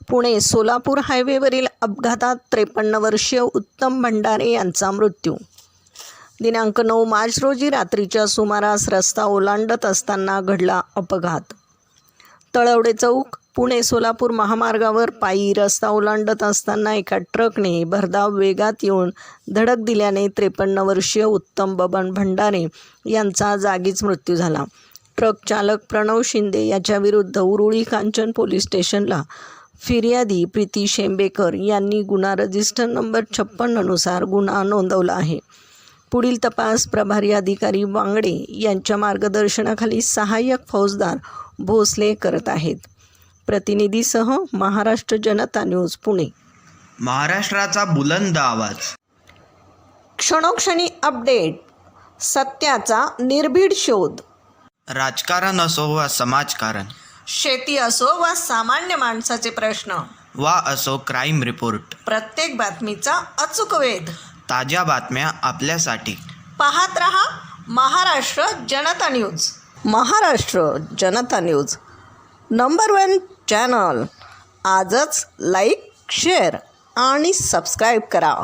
पुणे सोलापूर हायवेवरील अपघातात 53 वर्षीय उत्तम भंडारे यांचा मृत्यू. दिनांक 9 मार्च रोजी रात्रीच्या सुमारास रस्ता ओलांडत असताना घडला अपघात. तळवडे चौक पुणे सोलापूर महामार्गावर पायी रस्ता ओलांडत असताना एका ट्रकने भरधाव वेगात येऊन धडक दिल्याने 53 वर्षीय उत्तम बबन भंडारे यांचा जागीच मृत्यू झाला. ट्रक चालक प्रणव शिंदे याच्याविरुद्ध उरुळी कांचन पोलीस स्टेशनला फिर्यादी प्रीती शेंबेकर यांनी गुन्हा रजिस्टर नंबर 56 नुसार गुन्हा नोंदवला आहे. पुढील तपास प्रभारी अधिकारी वांगडे यांच्या मार्गदर्शनाखाली सहाय्यक फौजदार भोसले करत आहेत. प्रतिनिधीसह महाराष्ट्र जनता न्यूज पुणे. महाराष्ट्राचा बुलंद आवाज. क्षणोक्षणी अपडेट, सत्याचा निर्भीड शोध. राजकारण असो वा समाजकारण, शेती असो वा सामान्य माणसाचे प्रश्न, वा असो क्राईम रिपोर्ट, प्रत्येक बातमीचा अचूक वेध. ताज्या बातम्या आपल्यासाठी. पाहत रहा महाराष्ट्र जनता न्यूज. महाराष्ट्र जनता न्यूज नंबर 1 चॅनल. आजच लाईक, शेअर आणि सबस्क्राईब करा.